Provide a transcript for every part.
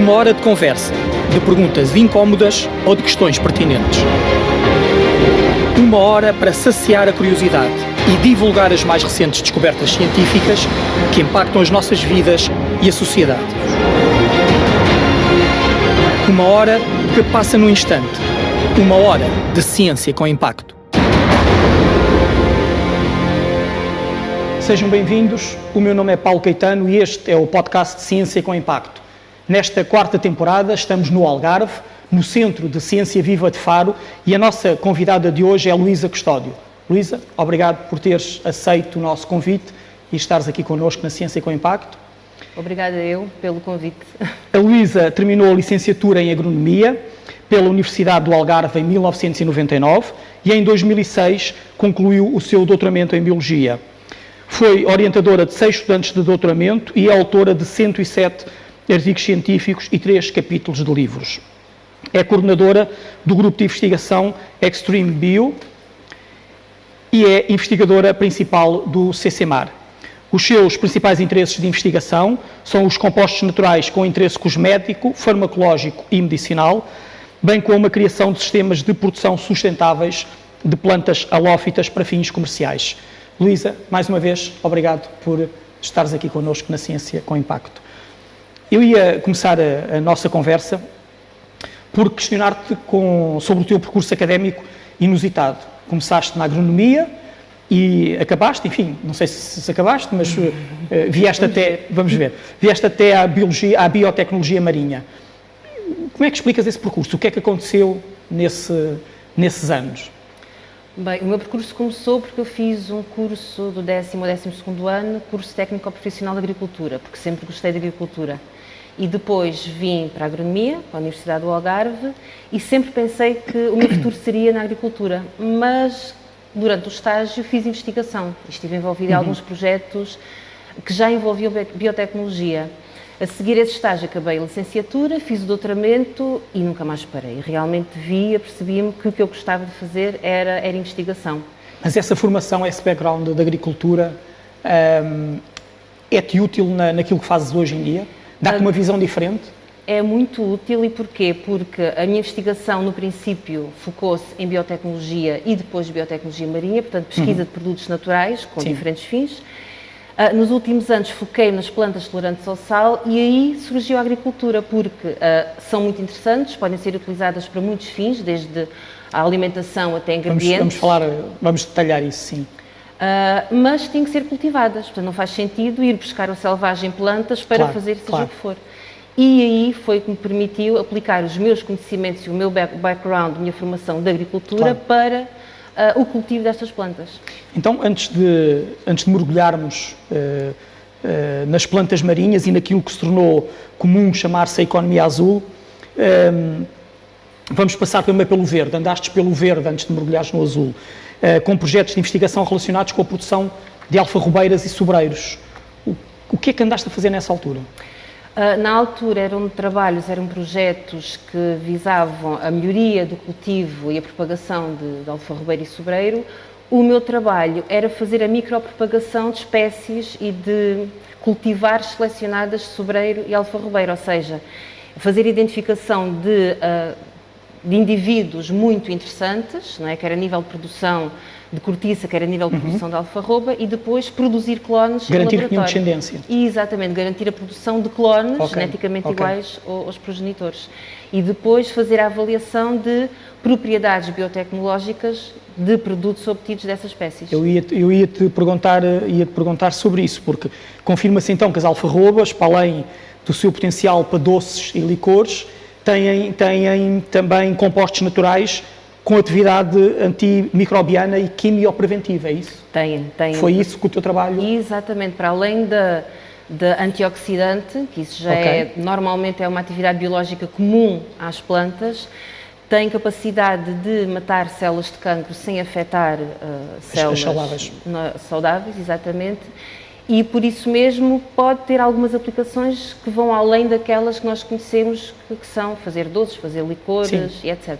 Uma hora de conversa, de perguntas incómodas ou de questões pertinentes. Uma hora para saciar a curiosidade e divulgar as mais recentes descobertas científicas que impactam as nossas vidas e a sociedade. Uma hora que passa num instante. Uma hora de ciência com impacto. Sejam bem-vindos, o meu nome é Paulo Caetano e este é o podcast de Ciência com Impacto. Nesta quarta temporada estamos no Algarve, no Centro de Ciência Viva de Faro, e a nossa convidada de hoje é Luísa Custódio. Luísa, obrigado por teres aceito o nosso convite e estares aqui connosco na Ciência com Impacto. Obrigada eu pelo convite. A Luísa terminou a licenciatura em Agronomia pela Universidade do Algarve em 1999 e em 2006 concluiu o seu doutoramento em Biologia. Foi orientadora de 6 estudantes de doutoramento e é autora de 107 artigos científicos e 3 capítulos de livros. É coordenadora do grupo de investigação Extreme Bio e é investigadora principal do CCMAR. Os seus principais interesses de investigação são os compostos naturais com interesse cosmético, farmacológico e medicinal, bem como a criação de sistemas de produção sustentáveis de plantas halófitas para fins comerciais. Luísa, mais uma vez, obrigado por estares aqui connosco na Ciência com Impacto. Eu ia começar a nossa conversa por questionar-te sobre o teu percurso académico inusitado. Começaste na agronomia e acabaste, enfim, não sei se acabaste, mas vieste até à biotecnologia marinha. Como é que explicas esse percurso? O que é que aconteceu nesses anos? Bem, o meu percurso começou porque eu fiz um curso do 10º ao 12º ano, curso técnico-profissional de agricultura, porque sempre gostei de agricultura. E depois vim para a agronomia, para a Universidade do Algarve, e sempre pensei que o meu futuro seria na agricultura, mas durante o estágio fiz investigação. Estive envolvida em alguns projetos que já envolviam biotecnologia. A seguir esse estágio acabei a licenciatura, fiz o doutoramento e nunca mais parei. Realmente percebi-me que o que eu gostava de fazer era investigação. Mas essa formação, esse background da agricultura, é-te útil naquilo que fazes hoje em dia? Dá-te uma visão diferente? É muito útil. E porquê? Porque a minha investigação, no princípio, focou-se em biotecnologia e depois biotecnologia marinha, portanto, pesquisa de produtos naturais com diferentes fins. Nos últimos anos foquei nas plantas tolerantes ao sal e aí surgiu a agricultura, porque são muito interessantes, podem ser utilizadas para muitos fins, desde a alimentação até ingredientes. Vamos detalhar isso, sim. Mas têm que ser cultivadas, portanto não faz sentido ir buscar ao selvagem plantas para fazer seja o que for. E aí foi que me permitiu aplicar os meus conhecimentos e o meu background, a minha formação de agricultura para o cultivo destas plantas. Então, antes de mergulharmos nas plantas marinhas e naquilo que se tornou comum chamar-se a economia azul, vamos passar primeiro pelo verde. Andaste pelo verde antes de mergulhares no azul, com projetos de investigação relacionados com a produção de alfarrobeiras e sobreiros. O que é que andaste a fazer nessa altura? Na altura eram projetos que visavam a melhoria do cultivo e a propagação de alfarrobeiro e sobreiro. O meu trabalho era fazer a micropropagação de espécies e de cultivares selecionadas de sobreiro e alfarrobeiro, ou seja, fazer identificação de indivíduos muito interessantes, não é? Quer a nível de produção de cortiça, quer a nível de produção de alfarroba, e depois produzir clones em laboratório. Garantir que tinham descendência. E, exatamente, garantir a produção de clones geneticamente iguais aos progenitores. E depois fazer a avaliação de propriedades biotecnológicas de produtos obtidos dessas espécies. Eu ia-te perguntar sobre isso, porque confirma-se então que as alfarrobas, para além do seu potencial para doces e licores, têm também compostos naturais com atividade antimicrobiana e quimiopreventiva, é isso? Tem. Foi isso que o teu trabalho... Exatamente, para além da antioxidante, que isso já normalmente é uma atividade biológica comum às plantas, tem capacidade de matar células de cancro sem afetar células saudáveis, exatamente, e por isso mesmo pode ter algumas aplicações que vão além daquelas que nós conhecemos, que são fazer doces, fazer licores e etc.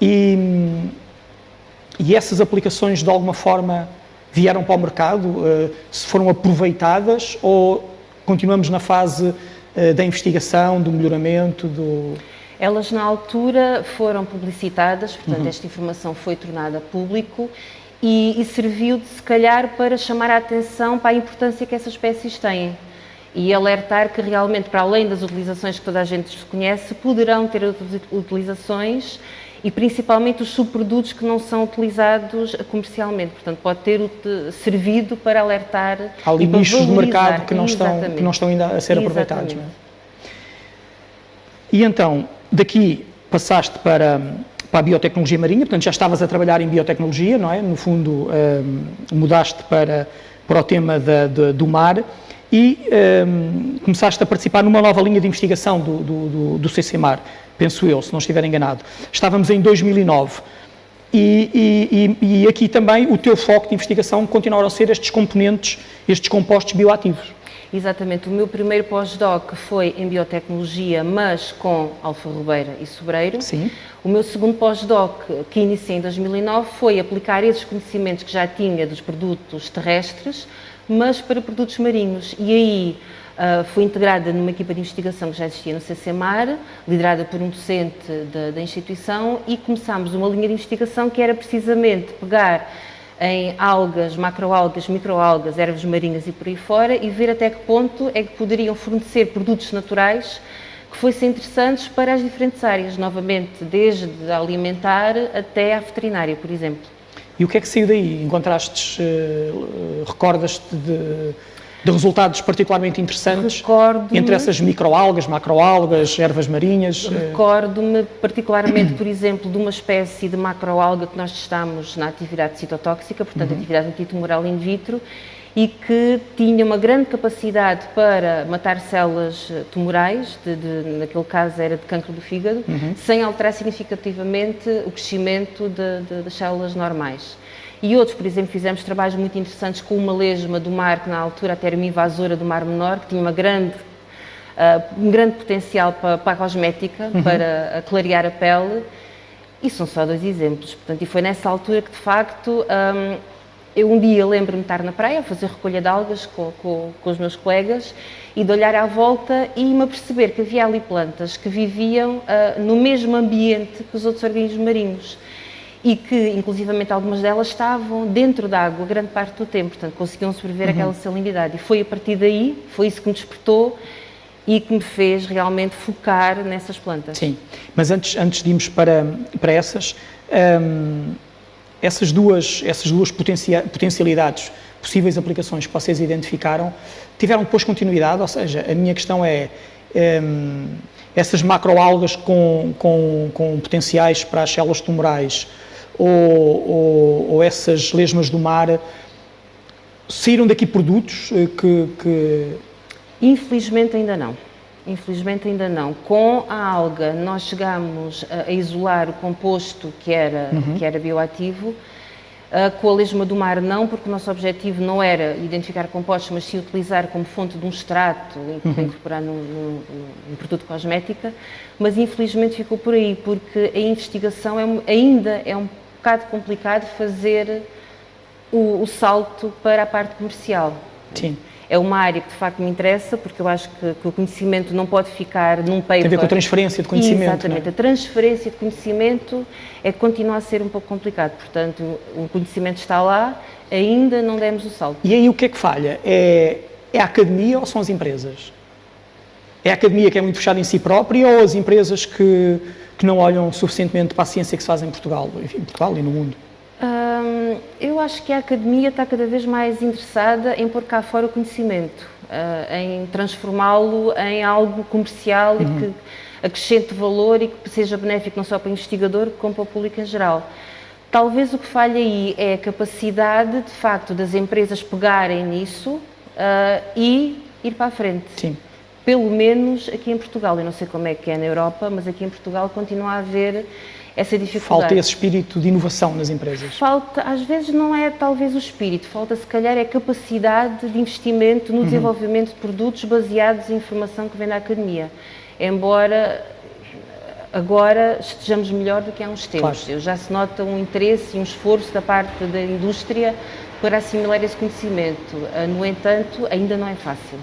E essas aplicações de alguma forma vieram para o mercado, se foram aproveitadas ou continuamos na fase da investigação, do melhoramento, Elas, na altura, foram publicitadas, portanto, esta informação foi tornada público e serviu, de, se calhar, para chamar a atenção para a importância que essas espécies têm e alertar que, realmente, para além das utilizações que toda a gente conhece, poderão ter outras utilizações e, principalmente, os subprodutos que não são utilizados comercialmente. Portanto, pode ter servido para alertar há ali e para nichos de valorizar. mercado que não estão ainda a ser aproveitados. Não é? E então, daqui passaste para a biotecnologia marinha, portanto já estavas a trabalhar em biotecnologia, não é? No fundo, mudaste para o tema do mar e começaste a participar numa nova linha de investigação do CCMAR, penso eu, se não estiver enganado. Estávamos em 2009 e aqui também o teu foco de investigação continuaram a ser estes componentes, estes compostos bioativos. Exatamente, o meu primeiro pós-doc foi em biotecnologia, mas com alfarrobeira e sobreiro. Sim. O meu segundo pós-doc, que iniciei em 2009, foi aplicar esses conhecimentos que já tinha dos produtos terrestres, mas para produtos marinhos. E aí fui integrada numa equipa de investigação que já existia no CCMAR, liderada por um docente da instituição, e começámos uma linha de investigação que era precisamente pegar em algas, macroalgas, microalgas, ervas marinhas e por aí fora, e ver até que ponto é que poderiam fornecer produtos naturais que fossem interessantes para as diferentes áreas, novamente, desde a alimentar até à veterinária, por exemplo. E o que é que saiu daí? Encontraste, recordas-te de resultados particularmente interessantes entre essas microalgas, macroalgas, ervas marinhas? Recordo-me particularmente, por exemplo, de uma espécie de macroalga que nós testámos na atividade citotóxica, portanto, atividade antitumoral in vitro, e que tinha uma grande capacidade para matar células tumorais, naquele caso era de cancro do fígado, sem alterar significativamente o crescimento das células normais. E outros, por exemplo, fizemos trabalhos muito interessantes com uma lesma do mar, que na altura até era uma invasora do Mar Menor, que tinha um grande potencial para a cosmética, para clarear a pele, e são só 2 exemplos. Portanto, e foi nessa altura que, de facto, eu um dia lembro-me de estar na praia a fazer recolha de algas com os meus colegas e de olhar à volta e me aperceber que havia ali plantas que viviam no mesmo ambiente que os outros organismos marinhos. E que, inclusivamente, algumas delas estavam dentro da água grande parte do tempo, portanto, conseguiam sobreviver àquela salinidade. E foi a partir daí, foi isso que me despertou e que me fez realmente focar nessas plantas. Sim, mas antes de irmos para essas duas potencialidades, possíveis aplicações que vocês identificaram, tiveram depois continuidade? Ou seja, a minha questão é, essas macroalgas com potenciais para as células tumorais ou essas lesmas do mar, saíram daqui produtos que... Infelizmente ainda não. Infelizmente ainda não. Com a alga nós chegámos a isolar o composto que era bioativo. Com a lesma do mar não, porque o nosso objetivo não era identificar compostos, mas sim utilizar como fonte de um extrato para incorporar num produto cosmética, mas infelizmente ficou por aí, porque a investigação ainda é um bocado complicado fazer o salto para a parte comercial. Sim. É uma área que de facto me interessa, porque eu acho que o conhecimento não pode ficar num paper. Tem a ver com a transferência de conhecimento. Exatamente, a transferência de conhecimento é que continua a ser um pouco complicado, portanto o conhecimento está lá, ainda não demos o salto. E aí o que é que falha? É a academia ou são as empresas? É a academia que é muito fechada em si própria ou as empresas que não olham suficientemente para a ciência que se faz em Portugal, enfim, em Portugal e no mundo? Eu acho que a academia está cada vez mais interessada em pôr cá fora o conhecimento, em transformá-lo em algo comercial e que acrescente valor e que seja benéfico não só para o investigador, como para o público em geral. Talvez o que falha aí é a capacidade, de facto, das empresas pegarem nisso e ir para a frente. Sim. Pelo menos aqui em Portugal. Eu não sei como é que é na Europa, mas aqui em Portugal continua a haver essa dificuldade. Falta esse espírito de inovação nas empresas. Falta, às vezes não é talvez o espírito, falta se calhar é a capacidade de investimento no desenvolvimento de produtos baseados em informação que vem da academia. Embora agora estejamos melhor do que há uns tempos. Claro. Já se nota um interesse e um esforço da parte da indústria para assimilar esse conhecimento. No entanto, ainda não é fácil.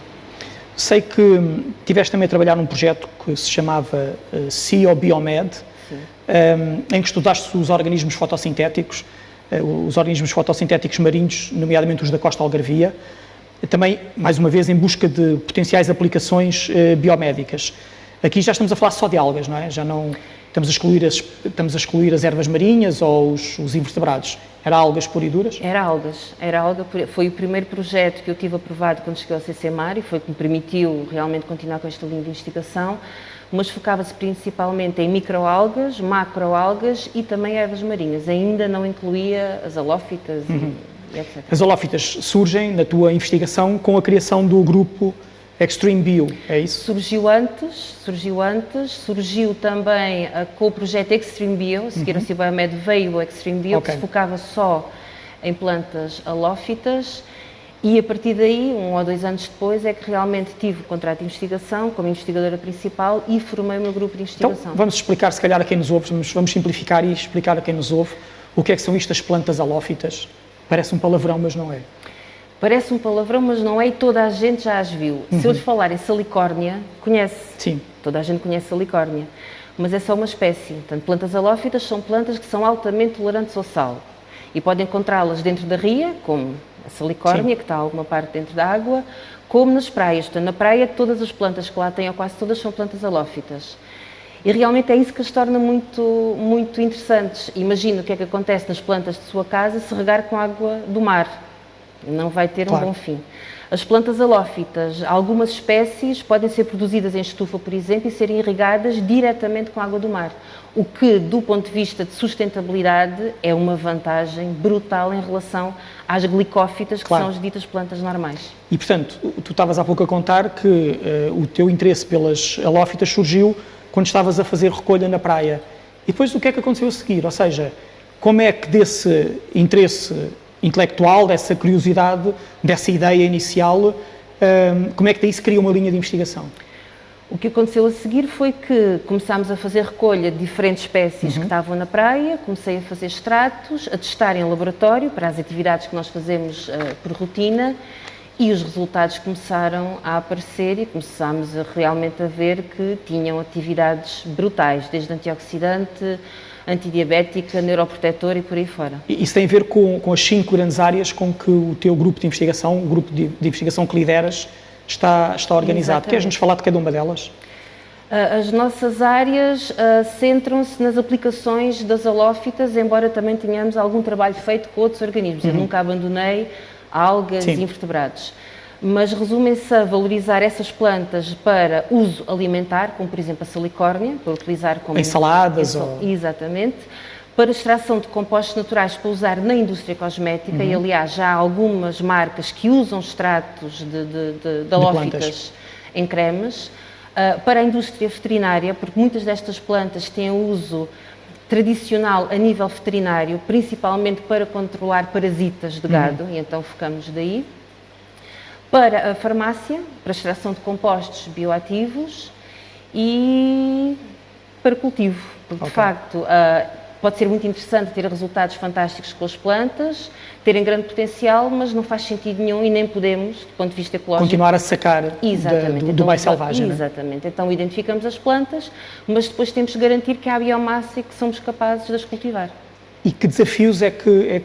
Sei que tiveste também a trabalhar num projeto que se chamava Sea Biomed, em que estudaste os organismos fotossintéticos, marinhos, nomeadamente os da costa algarvia, também, mais uma vez, em busca de potenciais aplicações biomédicas. Aqui já estamos a falar só de algas, não é? Já não estamos a excluir as ervas marinhas ou os invertebrados. Era algas puras e duras? Era alga. Foi o primeiro projeto que eu tive aprovado quando cheguei ao CCMAR e foi que me permitiu realmente continuar com esta linha de investigação, mas focava-se principalmente em microalgas, macroalgas e também ervas marinhas. Ainda não incluía as halófitas e etc. As halófitas surgem na tua investigação com a criação do grupo Extreme Bio, é isso? Surgiu também com o projeto Extreme Bio, a seguir ao Biomed veio o Extreme Bio, que se focava só em plantas halófitas, e a partir daí, 1 ou 2 anos depois, é que realmente tive o contrato de investigação como investigadora principal e formei o meu grupo de investigação. Então, vamos explicar, se calhar, a quem nos ouve, vamos simplificar e explicar a quem nos ouve o que é que são estas plantas halófitas. Parece um palavrão, mas não é. Parece um palavrão, mas não é, e toda a gente já as viu. Se eu lhes falar em salicórnia, conhece. Sim. Toda a gente conhece salicórnia. Mas é só uma espécie. Portanto, plantas halófitas são plantas que são altamente tolerantes ao sal. E podem encontrá-las dentro da ria, como a salicórnia, que está a alguma parte dentro da água, como nas praias. Portanto, na praia, todas as plantas que lá têm, ou quase todas, são plantas halófitas. E realmente é isso que as torna muito, muito interessantes. Imagina o que é que acontece nas plantas de sua casa se regar com água do mar. Não vai ter um bom fim. As plantas halófitas, algumas espécies podem ser produzidas em estufa, por exemplo, e serem irrigadas diretamente com a água do mar. O que, do ponto de vista de sustentabilidade, é uma vantagem brutal em relação às glicófitas, que são as ditas plantas normais. E, portanto, tu estavas há pouco a contar que o teu interesse pelas halófitas surgiu quando estavas a fazer recolha na praia. E depois o que é que aconteceu a seguir? Ou seja, como é que desse interesse intelectual, dessa curiosidade, dessa ideia inicial, como é que daí se cria uma linha de investigação? O que aconteceu a seguir foi que começámos a fazer recolha de diferentes espécies que estavam na praia, comecei a fazer extratos, a testar em laboratório para as atividades que nós fazemos por rotina, e os resultados começaram a aparecer e começámos realmente a ver que tinham atividades brutais, desde antioxidante, antidiabética, neuroprotetora e por aí fora. Isso tem a ver com as 5 grandes áreas com que o teu grupo de investigação, o grupo de investigação que lideras, está organizado. Exatamente. Queres-nos falar de cada uma delas? As nossas áreas centram-se nas aplicações das halófitas, embora também tenhamos algum trabalho feito com outros organismos. Eu nunca abandonei algas e invertebrados. Mas resumem-se a valorizar essas plantas para uso alimentar, como por exemplo a salicórnia, para utilizar como... Em saladas ou... Exatamente. Para extração de compostos naturais para usar na indústria cosmética, e aliás já há algumas marcas que usam extratos de halófitas em cremes. Para a indústria veterinária, porque muitas destas plantas têm uso tradicional a nível veterinário, principalmente para controlar parasitas de gado, e então focamos daí. Para a farmácia, para a extração de compostos bioativos, e para cultivo, porque de facto pode ser muito interessante ter resultados fantásticos com as plantas, terem grande potencial, mas não faz sentido nenhum e nem podemos, do ponto de vista ecológico... Continuar a sacar do meio selvagem. Exatamente. Então identificamos as plantas, mas depois temos que garantir que há biomassa e que somos capazes de as cultivar. E que desafios é que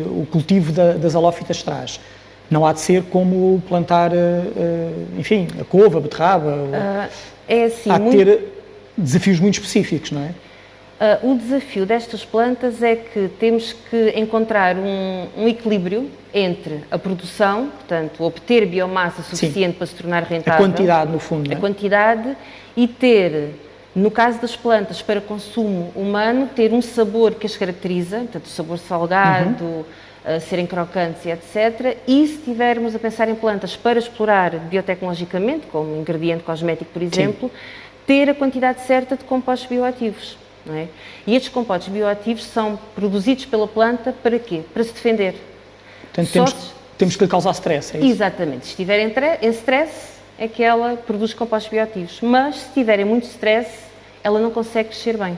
o cultivo das halófitas traz? Não há de ser como plantar, enfim, a couve, a beterraba. É assim, há de ter desafios muito específicos, não é? O desafio destas plantas é que temos que encontrar um equilíbrio entre a produção, portanto, obter biomassa suficiente para se tornar rentável. A quantidade, no fundo, não é? A quantidade, e ter, no caso das plantas para consumo humano, ter um sabor que as caracteriza, portanto, o sabor salgado, serem crocantes e etc. E se estivermos a pensar em plantas para explorar biotecnologicamente, como ingrediente cosmético, por exemplo, ter a quantidade certa de compostos bioativos. Não é? E estes compostos bioativos são produzidos pela planta para quê? Para se defender. Portanto, temos que lhe causar stress, é isso? Exatamente. Se estiver em stress, é que ela produz compostos bioativos. Mas se tiver em muito stress, ela não consegue crescer bem.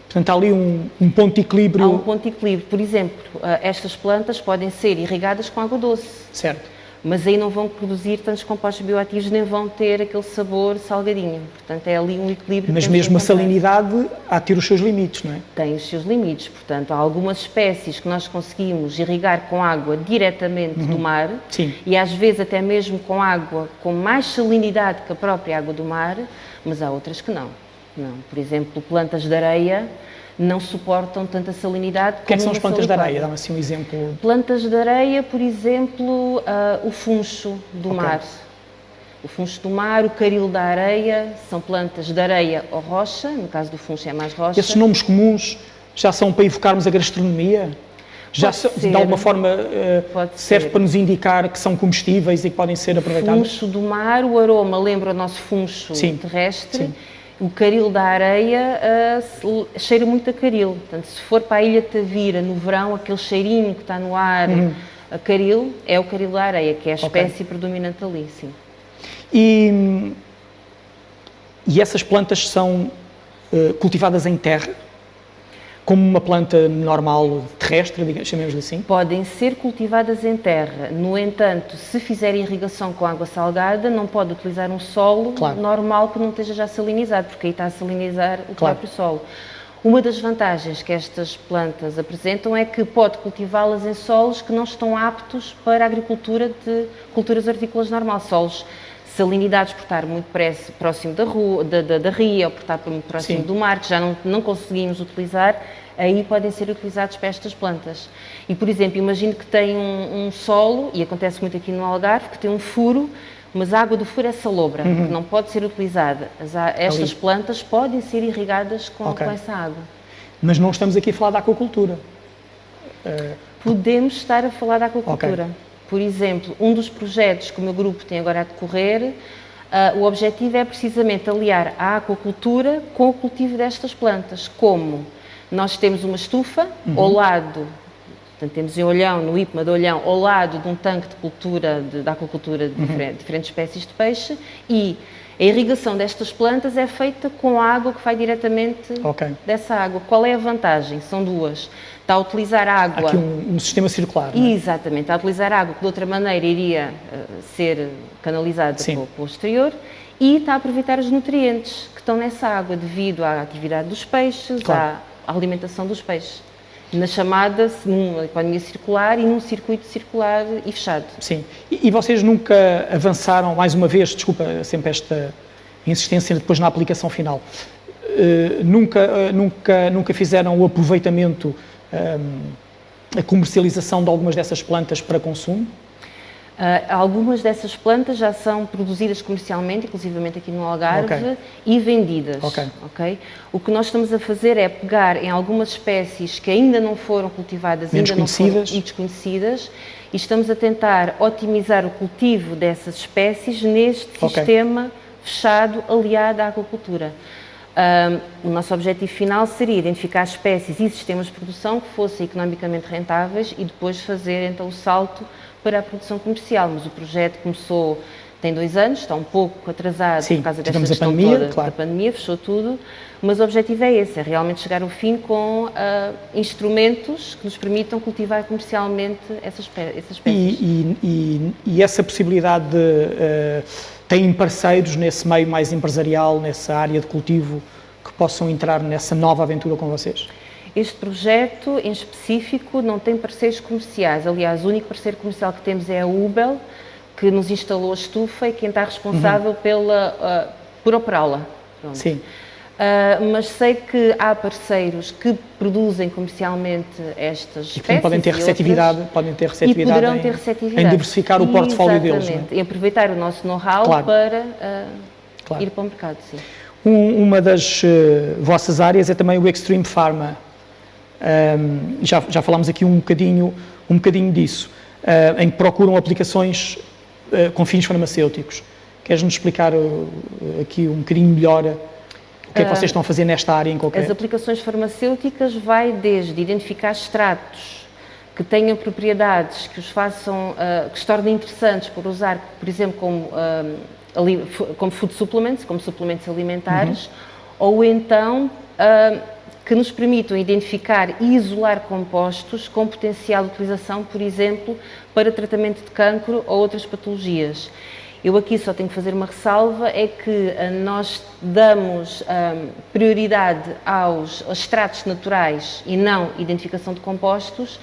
Portanto, há ali um ponto de equilíbrio. Há um ponto de equilíbrio. Por exemplo, estas plantas podem ser irrigadas com água doce. Certo. mas aí não vão produzir tantos compostos bioativos, nem vão ter aquele sabor salgadinho. Portanto, é ali um equilíbrio. Mas mesmo a salinidade há de ter os seus limites, não é? Tem os seus limites. Portanto, há algumas espécies que nós conseguimos irrigar com água diretamente do mar. Sim. E às vezes até mesmo com água com mais salinidade que a própria água do mar, mas há outras que não. Não. Por exemplo, plantas de areia não suportam tanta salinidade. O que é que são as plantas de areia? Dá-me assim um exemplo. Plantas de areia, por exemplo, o funcho do mar. O funcho do mar, o caril da areia, são plantas de areia ou rocha, no caso do funcho é mais rocha. Esses nomes comuns já são para evocarmos a gastronomia? Já de alguma forma serve para nos indicar que são comestíveis e que podem ser aproveitados? O funcho do mar, o aroma lembra o nosso funcho terrestre. Sim. O caril da areia cheira muito a caril. Portanto, se for para a Ilha de Tavira, no verão, aquele cheirinho que está no ar, a caril, é o caril da areia, que é a espécie predominante ali, sim. E essas plantas são cultivadas em terra? Como uma planta normal terrestre, chamemos-lhe assim? Podem ser cultivadas em terra. No entanto, se fizerem irrigação com água salgada, não pode utilizar um solo normal que não esteja já salinizado, porque aí está a salinizar o próprio solo. Uma das vantagens que estas plantas apresentam é que pode cultivá-las em solos que não estão aptos para a agricultura de culturas hortícolas normal. Solos salinidados por estar muito próximo da ria ou por estar muito próximo do mar, que já não conseguimos utilizar, aí podem ser utilizados para estas plantas. E, por exemplo, imagino que tem um solo, e acontece muito aqui no Algarve, que tem um furo, mas a água do furo é salobra, que não pode ser utilizada. Estas plantas podem ser irrigadas com essa água. Mas não estamos aqui a falar da aquacultura. Podemos estar a falar da aquacultura. Por exemplo, um dos projetos que o meu grupo tem agora a decorrer, o objetivo é precisamente aliar a aquacultura com o cultivo destas plantas. Como nós temos uma estufa ao lado, portanto, temos em Olhão, no IPMA de Olhão, ao lado de um tanque de cultura, de aquacultura de diferentes espécies de peixe, e a irrigação destas plantas é feita com água que vai diretamente dessa água. Qual é a vantagem? São duas. Está a utilizar água... Aqui um sistema circular, não é? Exatamente. Está a utilizar água que de outra maneira iria ser canalizada para o exterior, e está a aproveitar os nutrientes que estão nessa água devido à atividade dos peixes, à alimentação dos peixes. Na chamada, numa economia circular e num circuito circular e fechado. Sim. E vocês nunca avançaram, mais uma vez, desculpa sempre esta insistência depois na aplicação final, nunca fizeram o aproveitamento, a comercialização de algumas dessas plantas para consumo? Algumas dessas plantas já são produzidas comercialmente, inclusivamente aqui no Algarve, e vendidas. O que nós estamos a fazer é pegar em algumas espécies que ainda não foram cultivadas, e desconhecidas, e estamos a tentar otimizar o cultivo dessas espécies neste sistema fechado aliado à aquacultura. O nosso objetivo final seria identificar espécies e sistemas de produção que fossem economicamente rentáveis e depois fazer então o salto para a produção comercial, mas o projeto tem 2 anos, está um pouco atrasado por causa desta questão toda da pandemia, fechou tudo, mas o objetivo é esse, é realmente chegar ao fim com instrumentos que nos permitam cultivar comercialmente essas espécies. E essa possibilidade têm parceiros nesse meio mais empresarial, nessa área de cultivo, que possam entrar nessa nova aventura com vocês? Este projeto, em específico, não tem parceiros comerciais. Aliás, o único parceiro comercial que temos é a Ubel, que nos instalou a estufa e quem está responsável por operá-la. Sim. Mas sei que há parceiros que produzem comercialmente estas espécies. Podem ter receptividade, e poderão ter receptividade em diversificar o portfólio deles. Não é? E aproveitar o nosso know-how para ir para o mercado. Sim. Uma das vossas áreas é também o Extreme Pharma. Já falámos aqui um bocadinho disso, em que procuram aplicações com fins farmacêuticos. Queres-nos explicar aqui um bocadinho melhor o que é que vocês estão a fazer nesta área em concreto? As aplicações farmacêuticas vai desde identificar extratos que tenham propriedades que os façam, que se tornem interessantes por usar, por exemplo, como food supplements, como suplementos alimentares, ou então que nos permitam identificar e isolar compostos com potencial de utilização, por exemplo, para tratamento de cancro ou outras patologias. Eu aqui só tenho que fazer uma ressalva, é que nós damos prioridade aos extratos naturais e não identificação de compostos,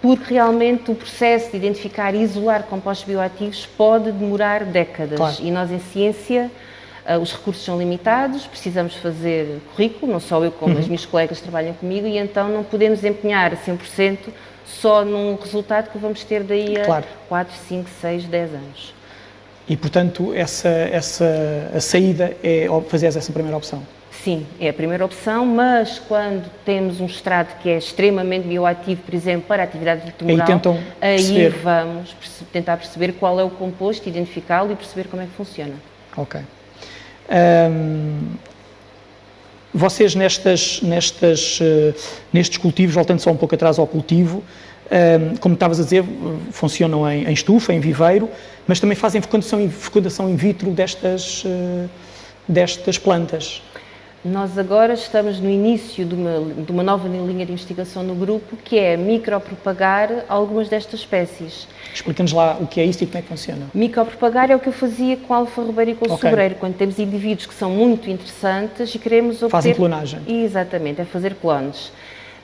porque realmente o processo de identificar e isolar compostos bioativos pode demorar décadas. Claro. E nós, em ciência, os recursos são limitados, precisamos fazer currículo, não só eu como as minhas colegas trabalham comigo, e então não podemos empenhar a 100% só num resultado que vamos ter daí a Claro. 4, 5, 6, 10 anos. E, portanto, a saída é fazer essa primeira opção. Sim, é a primeira opção, mas quando temos um extrato que é extremamente bioativo, por exemplo, para a atividade tumoral, aí vamos tentar perceber qual é o composto, identificá-lo e perceber como é que funciona. Ok. Vocês nestes cultivos, voltando só um pouco atrás ao cultivo, como estavas a dizer, funcionam em estufa, em viveiro, mas também fazem fecundação in vitro destas plantas. Nós agora estamos no início de uma nova linha de investigação no grupo, que é micropropagar algumas destas espécies. Explica-nos lá o que é isso e como é que funciona. Micropropagar é o que eu fazia com a alfarrobeira e com o sobreiro, quando temos indivíduos que são muito interessantes e queremos obter... Fazem clonagem. Exatamente, é fazer clones.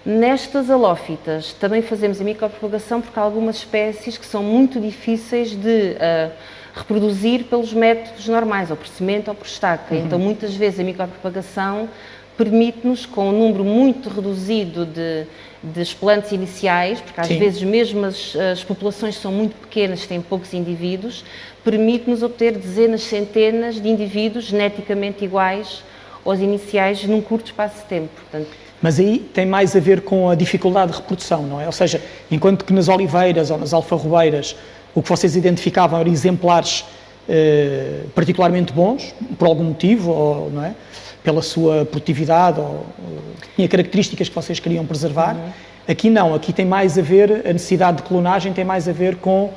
Nestas halófitas também fazemos a micropropagação porque há algumas espécies que são muito difíceis de reproduzir pelos métodos normais, ou por semente ou por estaca. Então, muitas vezes a micropropagação permite-nos, com um número muito reduzido de explantes iniciais, porque às vezes mesmo as populações são muito pequenas, têm poucos indivíduos, permite-nos obter dezenas, centenas de indivíduos geneticamente iguais aos iniciais num curto espaço de tempo. Portanto, mas aí tem mais a ver com a dificuldade de reprodução, não é? Ou seja, enquanto que nas oliveiras ou nas alfarrobeiras o que vocês identificavam eram exemplares particularmente bons, por algum motivo, ou, não é? Pela sua produtividade, ou tinha características que vocês queriam preservar, aqui não, aqui tem mais a ver, a necessidade de clonagem tem mais a ver com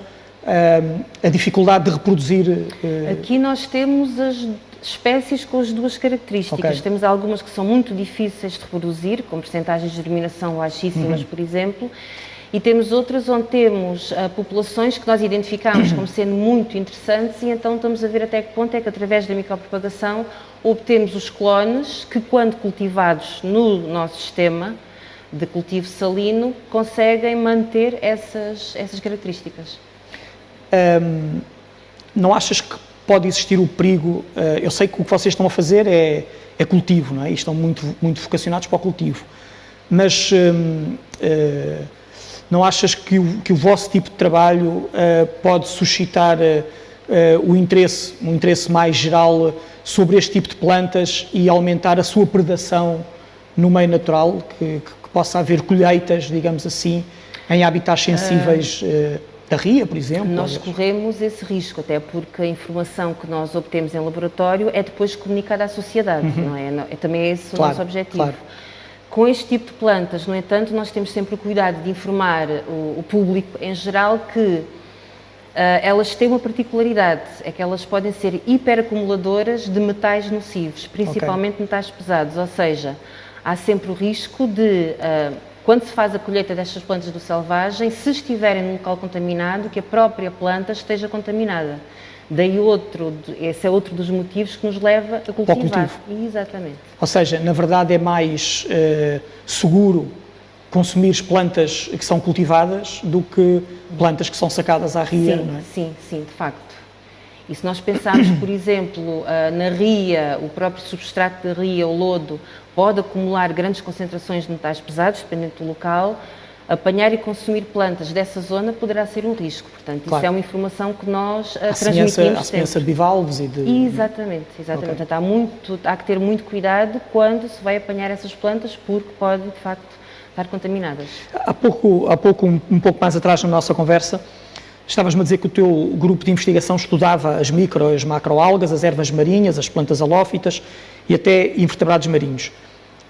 a dificuldade de reproduzir. Aqui nós temos as espécies com as duas características. Temos algumas que são muito difíceis de reproduzir, com percentagens de germinação baixíssimas, por exemplo, e temos outras onde temos populações que nós identificamos como sendo muito interessantes e então estamos a ver até que ponto é que através da micropropagação obtemos os clones que, quando cultivados no nosso sistema de cultivo salino, conseguem manter essas características. Não achas que pode existir o perigo? Eu sei que o que vocês estão a fazer é cultivo, não é? E estão muito vocacionados para o cultivo, mas não achas que o vosso tipo de trabalho pode suscitar um interesse mais geral sobre este tipo de plantas e aumentar a sua predação no meio natural, que possa haver colheitas, digamos assim, em habitats sensíveis da ria, por exemplo? Nós corremos esse risco, até porque a informação que nós obtemos em laboratório é depois comunicada à sociedade, não é? Também é esse o nosso objetivo. Claro. Com este tipo de plantas, no entanto, nós temos sempre o cuidado de informar o público em geral que elas têm uma particularidade, é que elas podem ser hiperacumuladoras de metais nocivos, principalmente metais pesados, ou seja, há sempre o risco de, quando se faz a colheita destas plantas do selvagem, se estiverem num local contaminado, que a própria planta esteja contaminada. Daí esse é outro dos motivos que nos leva a cultivar. Exatamente. Ou seja, na verdade é mais seguro consumir plantas que são cultivadas do que plantas que são sacadas à ria, não é? Sim, de facto. E se nós pensarmos, por exemplo, na ria, o próprio substrato da ria, o lodo, pode acumular grandes concentrações de metais pesados, dependendo do local. Apanhar e consumir plantas dessa zona poderá ser um risco. Portanto, isso é uma informação que nós transmitimos sempre. À semelhança de bivalves e de... Exatamente. Portanto, há que ter muito cuidado quando se vai apanhar essas plantas, porque podem, de facto, estar contaminadas. Há pouco, um pouco mais atrás na nossa conversa, estavas-me a dizer que o teu grupo de investigação estudava as micro e as macroalgas, as ervas marinhas, as plantas halófitas e até invertebrados marinhos.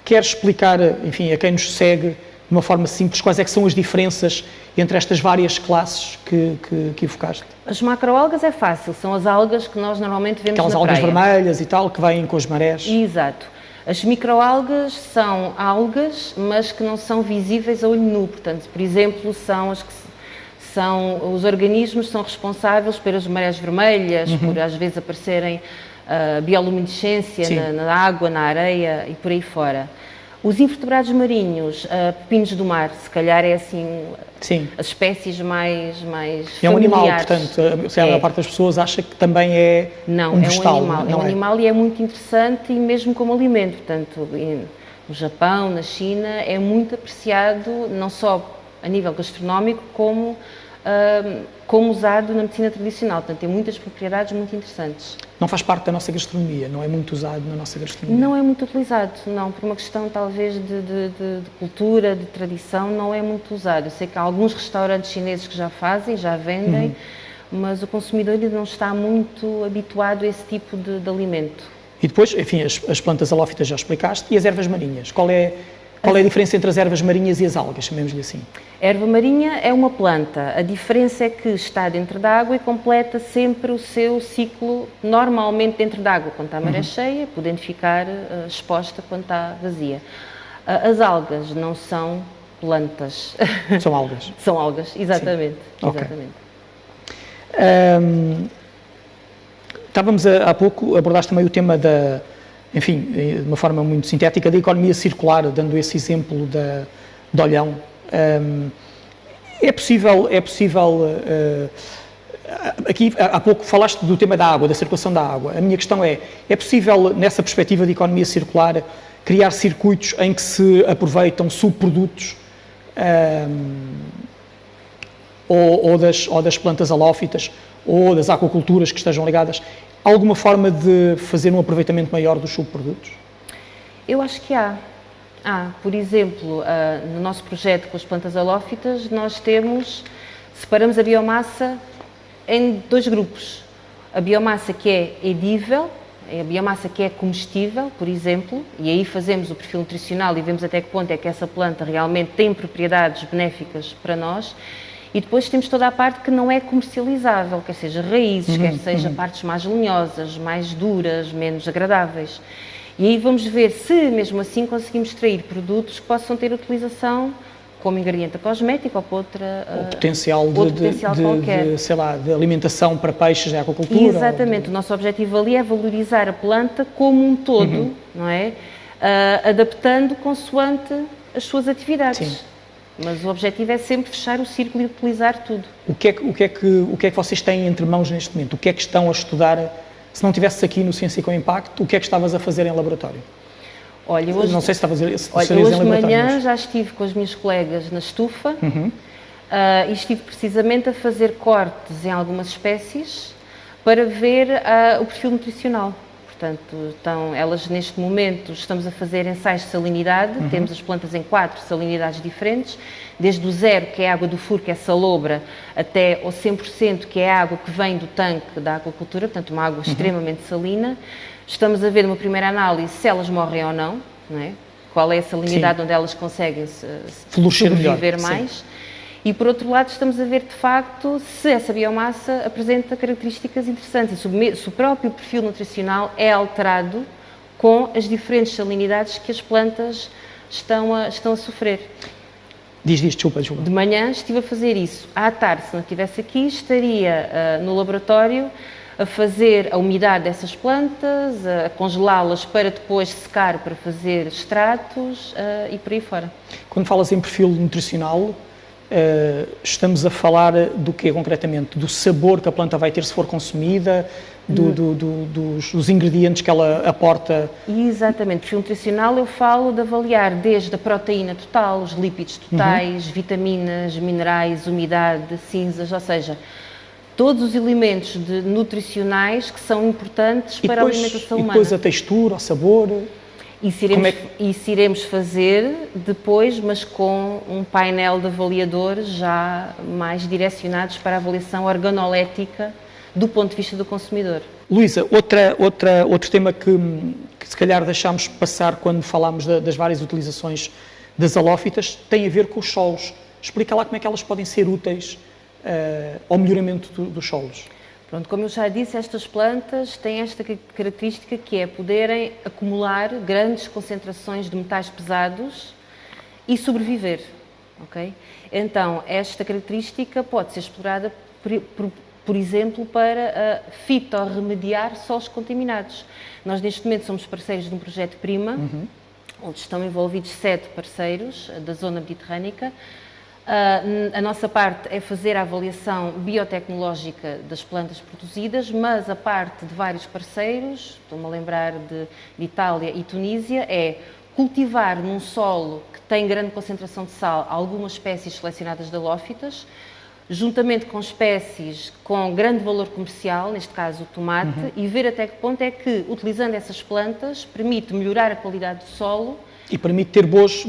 Queres explicar, enfim, a quem nos segue, de uma forma simples, quais é que são as diferenças entre estas várias classes que evocaste? As macroalgas é fácil, são as algas que nós normalmente vemos na praia. Aquelas algas vermelhas e tal, que vêm com as marés. Exato. As microalgas são algas, mas que não são visíveis a olho nu. Portanto, por exemplo, são os organismos que são responsáveis pelas marés vermelhas, por às vezes aparecerem bioluminescência na água, na areia e por aí fora. Os invertebrados marinhos, pepinos do mar, se calhar é assim, as espécies mais é um animal, familiares. portanto, a maior parte das pessoas acha que também é um vegetal. Não, é um animal e é muito interessante e mesmo como alimento. Portanto, no Japão, na China, é muito apreciado, não só a nível gastronómico, como usado na medicina tradicional. Portanto, tem muitas propriedades muito interessantes. Não faz parte da nossa gastronomia, não é muito usado na nossa gastronomia? Não é muito utilizado, não. Por uma questão, talvez, de cultura, de tradição, não é muito usado. Eu sei que há alguns restaurantes chineses que já fazem, já vendem, mas o consumidor ainda não está muito habituado a esse tipo de alimento. E depois, enfim, as plantas halófitas já explicaste, e as ervas marinhas? Qual é a diferença entre as ervas marinhas e as algas, chamemos-lhe assim? A erva marinha é uma planta. A diferença é que está dentro da água e completa sempre o seu ciclo normalmente dentro da água. Quando está a maré cheia, podendo ficar exposta quando está vazia. As algas não são plantas. São algas? São algas, exatamente. Okay. Exatamente. Estávamos há pouco, abordaste também o tema enfim, de uma forma muito sintética, da economia circular, dando esse exemplo de Olhão. É possível aqui há pouco falaste do tema da água, da circulação da água. A minha questão é possível, nessa perspectiva de economia circular, criar circuitos em que se aproveitam subprodutos ou das plantas halófitas ou das aquaculturas que estejam ligadas? Alguma forma de fazer um aproveitamento maior dos subprodutos? Eu acho que há. Por exemplo, no nosso projeto com as plantas halófitas, nós separamos a biomassa em dois grupos. A biomassa que é edível, a biomassa que é comestível, por exemplo, e aí fazemos o perfil nutricional e vemos até que ponto é que essa planta realmente tem propriedades benéficas para nós. E depois temos toda a parte que não é comercializável, quer seja raízes, quer seja partes mais lenhosas, mais duras, menos agradáveis. E aí vamos ver se, mesmo assim, conseguimos extrair produtos que possam ter utilização como ingrediente cosmético ou para outra... Ou potencial qualquer. Sei lá, de alimentação para peixes e aquacultura. Exatamente. O nosso objetivo ali é valorizar a planta como um todo, não é? Adaptando consoante as suas atividades. Sim. Mas o objetivo é sempre fechar o círculo e utilizar tudo. O que é que vocês têm entre mãos neste momento? O que é que estão a estudar? Se não estivesses aqui no Ciência com Impacto, o que é que estavas a fazer em laboratório? Olha, hoje, não sei se estavas a fazer hoje de manhã já estive com as minhas colegas na estufa e estive precisamente a fazer cortes em algumas espécies para ver o perfil nutricional. Portanto, elas neste momento estamos a fazer ensaios de salinidade, temos as plantas em 4 salinidades diferentes, desde o 0, que é a água do furo, que é salobra, até ao 100%, que é a água que vem do tanque da aquacultura, portanto uma água extremamente salina. Estamos a ver numa primeira análise se elas morrem ou não, não é? Qual é a salinidade onde elas conseguem sobreviver mais. Sim. E, por outro lado, estamos a ver, de facto, se essa biomassa apresenta características interessantes e se o próprio perfil nutricional é alterado com as diferentes salinidades que as plantas estão a sofrer. Desculpa. De manhã estive a fazer isso. À tarde, se não estivesse aqui, estaria no laboratório a fazer a umidade dessas plantas, a congelá-las para depois secar para fazer extratos e por aí fora. Quando falas em perfil nutricional, estamos a falar do quê concretamente? Do sabor que a planta vai ter se for consumida, dos ingredientes que ela aporta? Exatamente. Perfil nutricional eu falo de avaliar desde a proteína total, os lípidos totais, vitaminas, minerais, umidade, cinzas, ou seja, todos os elementos nutricionais que são importantes para a alimentação humana. E depois a textura, o sabor... Isso iremos fazer depois, mas com um painel de avaliadores já mais direcionados para a avaliação organolética do ponto de vista do consumidor. Luísa, outro tema que se calhar deixámos passar quando falámos das várias utilizações das halófitas tem a ver com os solos. Explica lá como é que elas podem ser úteis ao melhoramento dos solos. Pronto, como eu já disse, estas plantas têm esta característica que é poderem acumular grandes concentrações de metais pesados e sobreviver, ok? Então, esta característica pode ser explorada, por exemplo, para fitorremediar solos contaminados. Nós, neste momento, somos parceiros de um projeto PRIMA, onde estão envolvidos 7 parceiros da zona mediterrânica. A nossa parte é fazer a avaliação biotecnológica das plantas produzidas, mas a parte de vários parceiros, estou-me a lembrar de Itália e Tunísia, é cultivar num solo que tem grande concentração de sal algumas espécies selecionadas de halófitas, juntamente com espécies com grande valor comercial, neste caso o tomate, e ver até que ponto é que, utilizando essas plantas, permite melhorar a qualidade do solo. E permite ter boas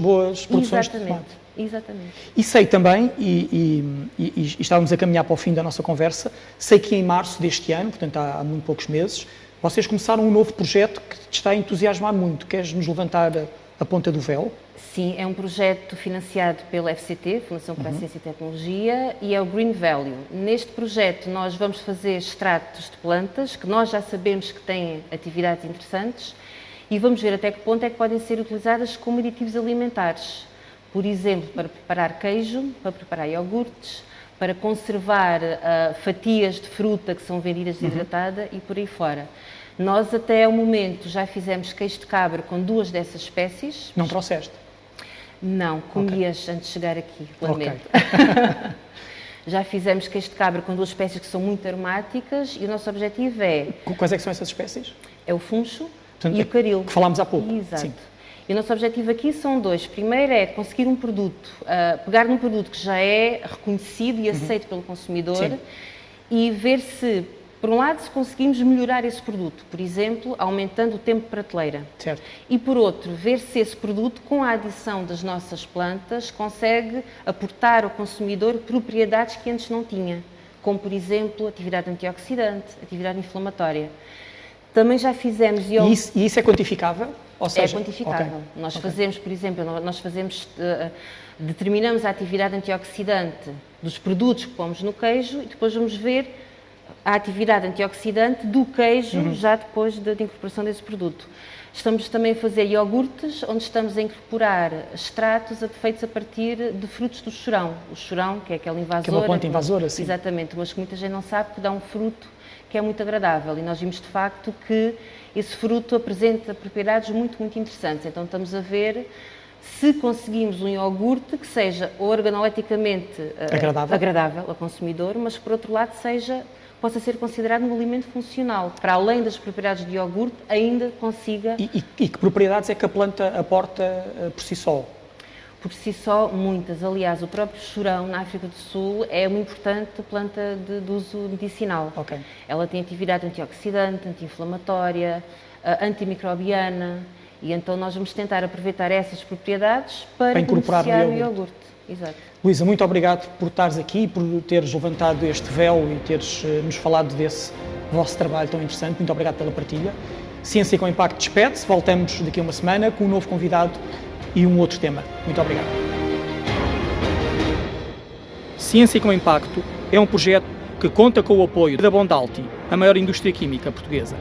produções de tomate. Exatamente. E sei também, e estávamos a caminhar para o fim da nossa conversa, sei que em março deste ano, portanto há muito poucos meses, vocês começaram um novo projeto que te está a entusiasmar muito. Queres nos levantar a ponta do véu? Sim, é um projeto financiado pela FCT, Fundação para a Ciência e Tecnologia, e é o Green Value. Neste projeto nós vamos fazer extratos de plantas que nós já sabemos que têm atividades interessantes e vamos ver até que ponto é que podem ser utilizadas como aditivos alimentares. Por exemplo, para preparar queijo, para preparar iogurtes, para conservar fatias de fruta que são vendidas desidratada e por aí fora. Nós até o momento já fizemos queijo de cabra com 2 dessas espécies. Não trouxeste? Não, comi-as antes de chegar aqui, lamento. Já fizemos queijo de cabra com 2 espécies que são muito aromáticas e o nosso objetivo é... Quais é que são essas espécies? É o funcho e o caril. Que falámos há pouco. Exato. Sim. E o nosso objetivo aqui são 2. Primeiro é conseguir um produto, pegar num produto que já é reconhecido e aceito pelo consumidor e ver se, por um lado, se conseguimos melhorar esse produto, por exemplo, aumentando o tempo de prateleira. Certo. E por outro, ver se esse produto, com a adição das nossas plantas, consegue aportar ao consumidor propriedades que antes não tinha, como, por exemplo, atividade antioxidante, atividade inflamatória. Também já fizemos... E isso é quantificável? Ou seja, é quantificável. Nós fazemos, por exemplo, determinamos a atividade antioxidante dos produtos que pomos no queijo e depois vamos ver a atividade antioxidante do queijo já depois da incorporação desse produto. Estamos também a fazer iogurtes, onde estamos a incorporar extratos feitos a partir de frutos do chorão. O chorão, que é aquela invasora... Que é uma planta invasora, sim. Exatamente, mas que muita gente não sabe que dá um fruto que é muito agradável. E nós vimos, de facto, que esse fruto apresenta propriedades muito, muito interessantes. Então, estamos a ver se conseguimos um iogurte que seja organolepticamente agradável ao consumidor, mas que, por outro lado, possa ser considerado um alimento funcional. Para além das propriedades de iogurte, ainda consiga... E que propriedades é que a planta aporta por si só? Por si só, muitas. Aliás, o próprio chorão, na África do Sul, é uma importante planta de uso medicinal. Okay. Ela tem atividade antioxidante, anti-inflamatória, antimicrobiana, e então nós vamos tentar aproveitar essas propriedades para incorporar no iogurte. Exato. Luísa, muito obrigado por estares aqui, por teres levantado este véu e teres nos falado desse vosso trabalho tão interessante. Muito obrigado pela partilha. Ciência com Impacto despede-se. Voltamos daqui a uma semana com um novo convidado e um outro tema. Muito obrigado. Ciência com Impacto é um projeto que conta com o apoio da Bondalti, a maior indústria química portuguesa.